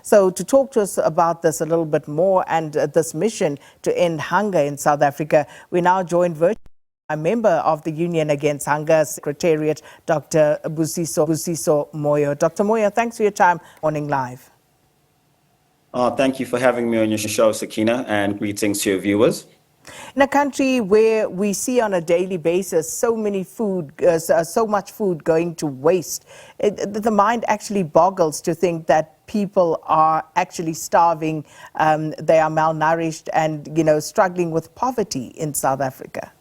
So to talk to us about this a little bit more and this mission to end hunger in South Africa, we now joined virtually a member of the Union Against Hunger Secretariat, Dr. Busiso Moyo. Dr. Moyo, thanks for your time. Morning Live. Thank you for having me on your show, Sakina, and greetings to your viewers. In a country where we see on a daily basis so much food going to waste, the mind actually boggles to think that people are actually starving, they are malnourished and, struggling with poverty in South Africa.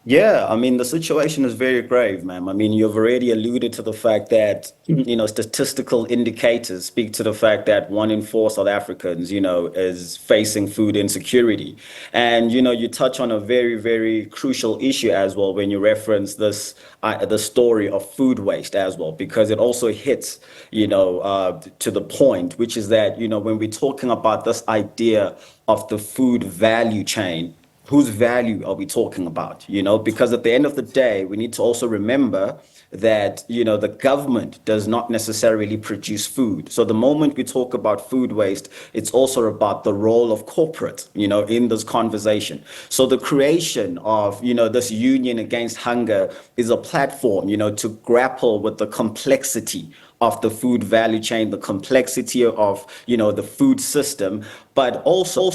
Yeah, I mean, the situation is very grave, ma'am. I mean, you've already alluded to the fact that, statistical indicators speak to the fact that 1 in 4 South Africans, is facing food insecurity. And, you touch on a very, very crucial issue as well when you reference this, the story of food waste as well, because it also hits, to the point, which is that, when we're talking about this idea of the food value chain, whose value are we talking about? Because at the end of the day, we need to also remember that, the government does not necessarily produce food. So the moment we talk about food waste, it's also about the role of corporate, in this conversation. So the creation of, this Union Against Hunger is a platform, to grapple with the complexity of the food value chain, the complexity of, the food system, but also,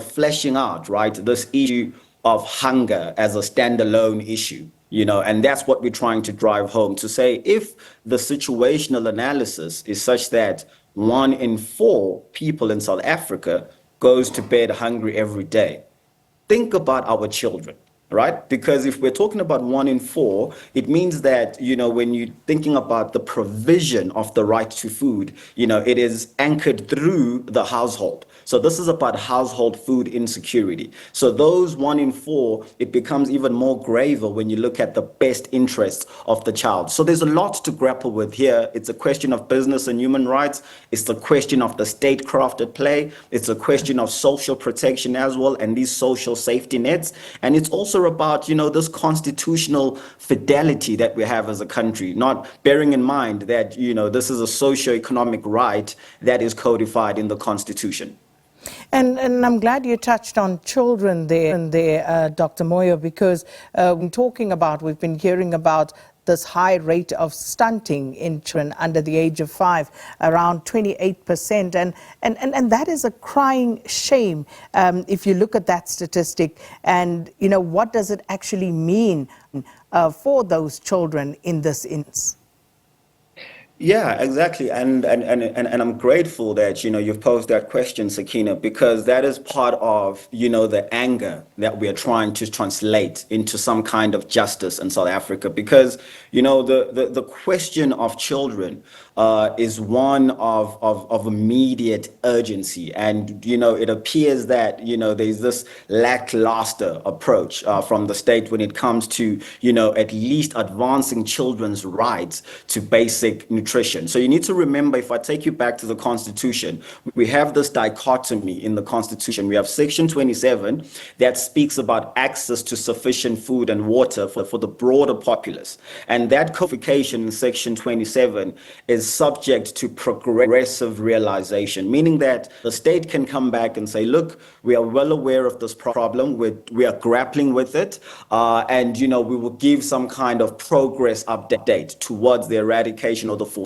fleshing out, right, this issue of hunger as a standalone issue, and that's what we're trying to drive home to say, if the situational analysis is such that 1 in 4 people in South Africa goes to bed hungry every day, think about our children. Right? Because if we're talking about 1 in 4, it means that, when you're thinking about the provision of the right to food, it is anchored through the household. So this is about household food insecurity. So those 1 in 4, it becomes even more graver when you look at the best interests of the child. So there's a lot to grapple with here. It's a question of business and human rights. It's the question of the statecraft play. It's a question of social protection as well, and these social safety nets. And it's also about, this constitutional fidelity that we have as a country, not bearing in mind that, this is a socio-economic right that is codified in the Constitution. And I'm glad you touched on children there, Dr. Moyo, because we've been hearing about this high rate of stunting in children under the age of 5, around 28%. And that is a crying shame if you look at that statistic. And, what does it actually mean for those children in this instance? Yeah, exactly. And I'm grateful that, you've posed that question, Sakina, because that is part of, the anger that we are trying to translate into some kind of justice in South Africa. Because, the question of children is one of immediate urgency. And, it appears that, there's this lackluster approach from the state when it comes to, at least advancing children's rights to basic nutrition. So you need to remember, if I take you back to the Constitution, we have this dichotomy in the Constitution. We have Section 27 that speaks about access to sufficient food and water for the broader populace. And that codification in Section 27 is subject to progressive realization, meaning that the state can come back and say, look, we are well aware of this problem. We are grappling with it. And, we will give some kind of progress update towards the eradication or the fulfillment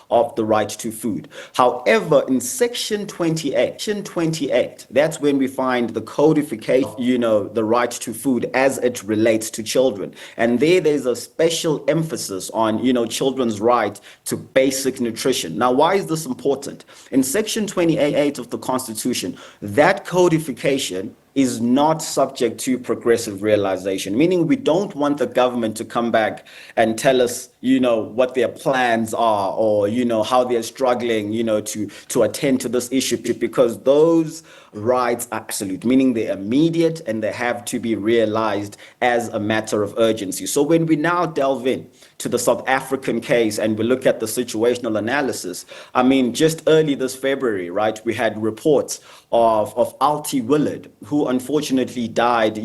of the right to food. However, in Section 28, that's when we find the codification, the right to food as it relates to children. And there's a special emphasis on, children's right to basic nutrition. Now, why is this important? In Section 28 of the Constitution, that codification is not subject to progressive realization, meaning we don't want the government to come back and tell us, what their plans are or, how they're struggling, to attend to this issue, because those rights are absolute, meaning they're immediate and they have to be realized as a matter of urgency. So when we now delve in to the South African case and we look at the situational analysis, I mean, just early this February, right, we had reports of Altie Willard, who unfortunately died,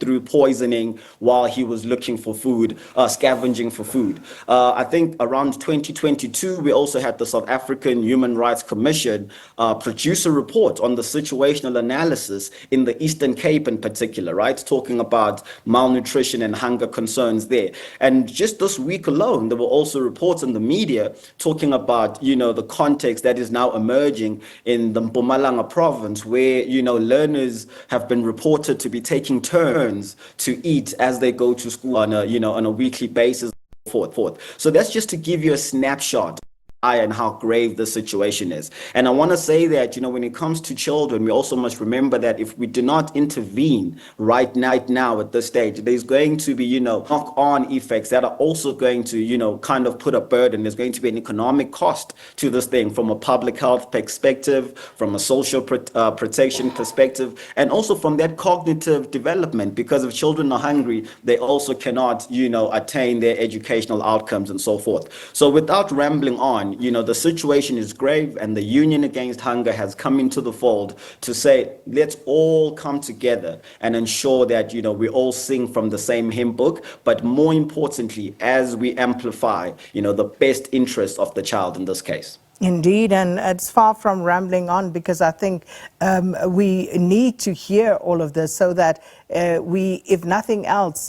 through poisoning while he was looking for food, scavenging for food. I think around 2022, we also had the South African Human Rights Commission produce a report on the situational analysis in the Eastern Cape in particular, right? Talking about malnutrition and hunger concerns there. And just this week alone, there were also reports in the media talking about, the context that is now emerging in the Mpumalanga province, where, learners have been reported to be taking turns to eat as they go to school on a weekly basis. Forth. So that's just to give you a snapshot and how grave the situation is. And I want to say that, when it comes to children, we also must remember that if we do not intervene right now at this stage, there's going to be, knock-on effects that are also going to, kind of put a burden. There's going to be an economic cost to this thing from a public health perspective, from a social protection perspective, and also from that cognitive development, because if children are hungry, they also cannot, attain their educational outcomes and so forth. So without rambling on, the situation is grave, and the Union Against Hunger has come into the fold to say, let's all come together and ensure that, we all sing from the same hymn book, but more importantly, as we amplify, the best interest of the child in this case. Indeed, and it's far from rambling on, because I think we need to hear all of this so that we, if nothing else,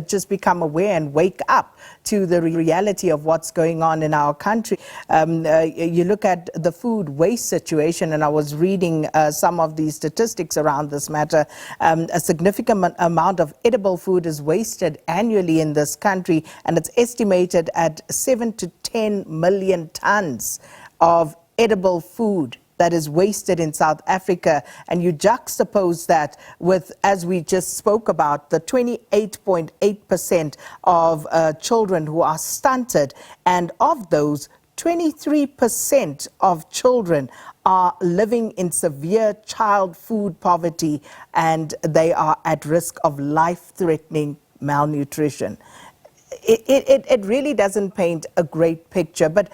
just become aware and wake up to the reality of what's going on in our country. You look at the food waste situation, and I was reading some of the statistics around this matter. A significant amount of edible food is wasted annually in this country, and it's estimated at 7 to 10 million tons of edible food that is wasted in South Africa. And you juxtapose that with, as we just spoke about, the 28.8% of children who are stunted, and of those, 23% of children are living in severe child food poverty, and they are at risk of life-threatening malnutrition. It really doesn't paint a great picture, but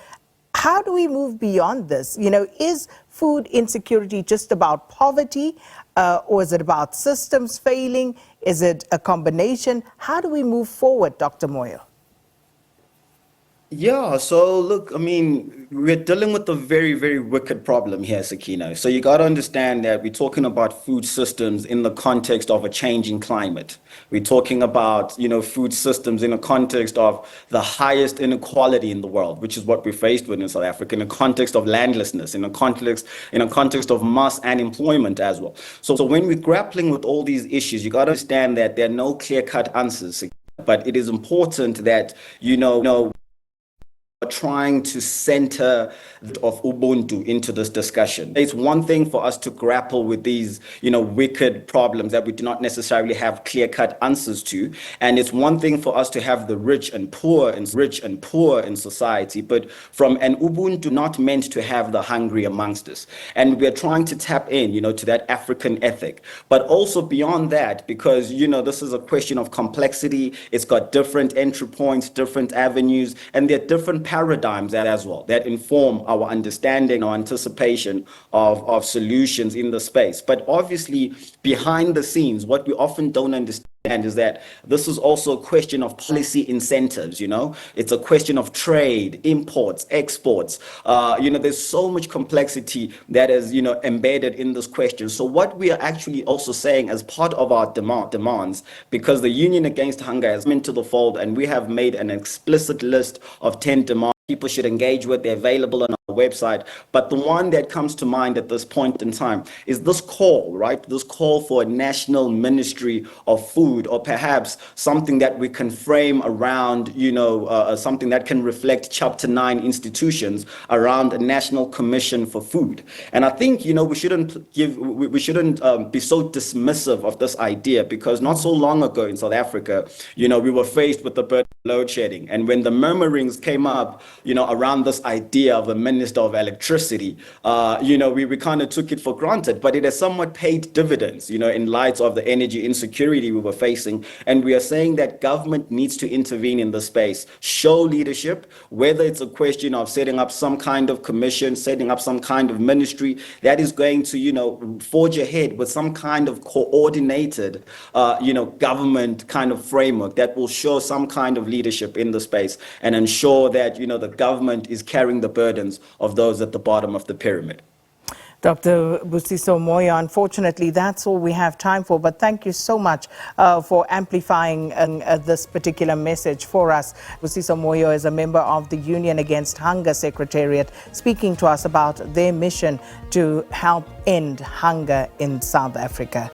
how do we move beyond this? Is food insecurity just about poverty, or is it about systems failing? Is it a combination? How do we move forward, Dr. Moyo? Yeah, so look, we're dealing with a very, very wicked problem here, Sakina. So you got to understand that we're talking about food systems in the context of a changing climate. We're talking about, food systems in a context of the highest inequality in the world, which is what we're faced with in South Africa, in a context of landlessness, in a context of mass unemployment as well. So when we're grappling with all these issues, you got to understand that there are no clear-cut answers, but it is important that, trying to center of Ubuntu into this discussion. It's one thing for us to grapple with these, wicked problems that we do not necessarily have clear-cut answers to, and it's one thing for us to have the rich and poor in society, but from an Ubuntu not meant to have the hungry amongst us. And we're trying to tap in, to that African ethic, but also beyond that, because, this is a question of complexity. It's got different entry points, different avenues, and there are different paradigms as well that inform our understanding, our anticipation of solutions in the space. But obviously, behind the scenes, what we often don't understand is that this is also a question of policy incentives. It's a question of trade, imports, exports. There's so much complexity that is, embedded in this question. So what we are actually also saying as part of our demands, because the Union Against Hunger has come into the fold, and we have made an explicit list of 10 demands people should engage with. They're available on our website. But the one that comes to mind at this point in time is this call, right? This call for a national ministry of food, or perhaps something that we can frame around, something that can reflect Chapter 9 institutions around a national commission for food. And I think, we shouldn't be so dismissive of this idea, because not so long ago in South Africa, we were faced with the burden of load shedding. And when the murmurings came up, around this idea of a minister of electricity, we kind of took it for granted, but it has somewhat paid dividends, in light of the energy insecurity we were facing. And we are saying that government needs to intervene in the space, show leadership, whether it's a question of setting up some kind of commission, setting up some kind of ministry that is going to, forge ahead with some kind of coordinated, government kind of framework that will show some kind of leadership leadership in the space and ensure that, you know, the government is carrying the burdens of those at the bottom of the pyramid. Dr. Busiso Moyo, unfortunately, that's all we have time for, but thank you so much for amplifying this particular message for us. Busiso Moyo is a member of the Union Against Hunger Secretariat, speaking to us about their mission to help end hunger in South Africa.